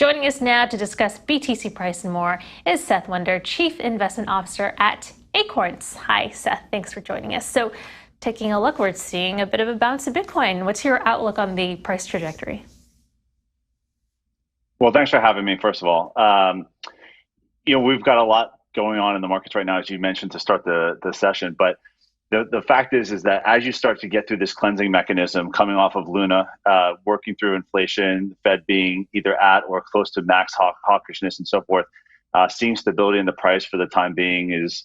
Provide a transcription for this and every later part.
Joining us now to discuss BTC price and more is Seth Wunder, Chief Investment Officer at Acorns. Hi, Seth. Thanks for joining us. So, taking a look, we're seeing a bit of a bounce in Bitcoin. What's your outlook on the price trajectory? Well, thanks for having me, first of all. We've got a lot going on in the markets right now, as you mentioned, to start the session. But the fact is that as you start to get through this cleansing mechanism coming off of Luna, working through inflation, the Fed being either at or close to max hawkishness and so forth, seeing stability in the price for the time being is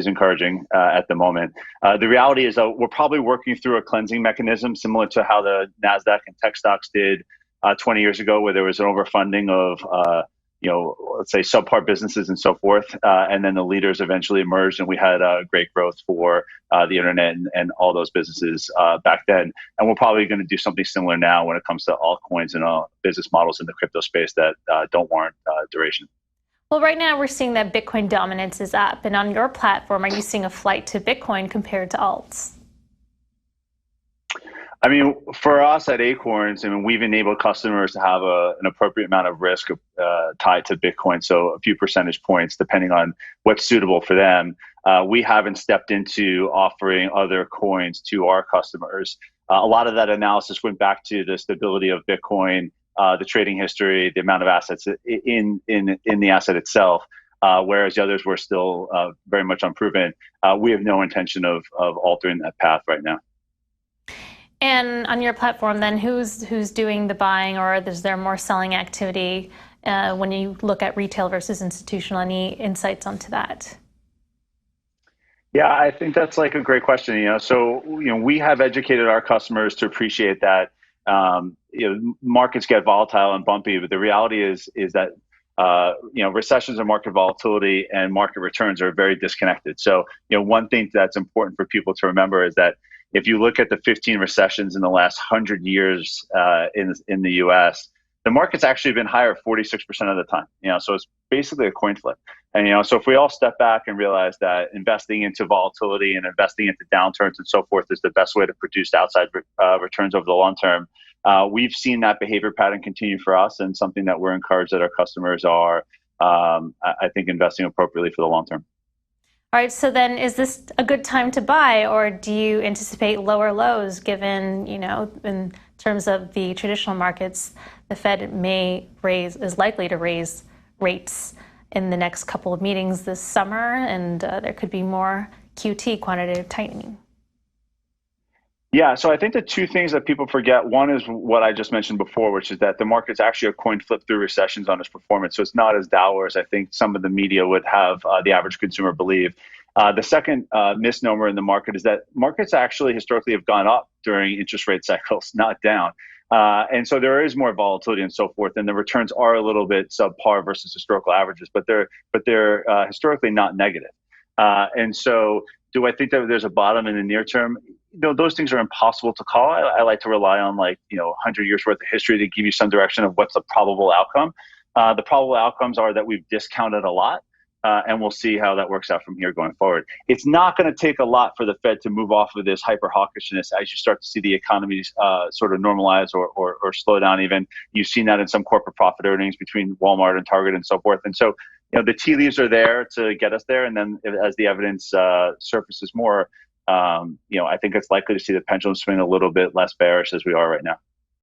encouraging at the moment. The reality is we're probably working through a cleansing mechanism similar to how the NASDAQ and tech stocks did 20 years ago, where there was an overfunding of let's say subpar businesses and so forth, and then the leaders eventually emerged, and we had great growth for the internet and all those businesses back then. And we're probably going to do something similar now when it comes to altcoins and business models in the crypto space that don't warrant duration. Well, right now we're seeing that Bitcoin dominance is up, and on your platform, are you seeing a flight to Bitcoin compared to alts? I mean, for us at Acorns, we've enabled customers to have an appropriate amount of risk tied to Bitcoin, so a few percentage points depending on what's suitable for them. We haven't stepped into offering other coins to our customers. A lot of that analysis went back to the stability of Bitcoin, the trading history, the amount of assets in the asset itself, whereas the others were still very much unproven. We have no intention of altering that path right now. And on your platform, then, who's doing the buying, or is there more selling activity when you look at retail versus institutional? Any insights onto that? Yeah, I think that's like a great question. So we have educated our customers to appreciate that markets get volatile and bumpy, but the reality is that recessions and market volatility and market returns are very disconnected. So one thing that's important for people to remember is that if you look at the 15 recessions in the last 100 years in the U.S., the market's actually been higher 46% of the time. So it's basically a coin flip. And so if we all step back and realize that investing into volatility and investing into downturns and so forth is the best way to produce outside returns over the long term, we've seen that behavior pattern continue for us, and something that we're encouraged that our customers are, I think, investing appropriately for the long term. All right, so then is this a good time to buy, or do you anticipate lower lows given, in terms of the traditional markets, the Fed is likely to raise rates in the next couple of meetings this summer, and there could be more QT, quantitative tightening? Yeah, so I think the two things that people forget, one is what I just mentioned before, which is that the market's actually a coin flip through recessions on its performance. So it's not as dour as I think some of the media would have the average consumer believe. The second misnomer in the market is that markets actually historically have gone up during interest rate cycles, not down. And so there is more volatility and so forth, and the returns are a little bit subpar versus historical averages, but they're historically not negative. And so do I think that there's a bottom in the near term? Those things are impossible to call. I like to rely on 100 years worth of history to give you some direction of what's the probable outcome. The probable outcomes are that we've discounted a lot, and we'll see how that works out from here going forward. It's not going to take a lot for the Fed to move off of this hyper hawkishness as you start to see the economy sort of normalize or slow down even. You've seen that in some corporate profit earnings between Walmart and Target and so forth. And so the tea leaves are there to get us there. And then as the evidence surfaces more, I think it's likely to see the pendulum swing a little bit less bearish as we are right now.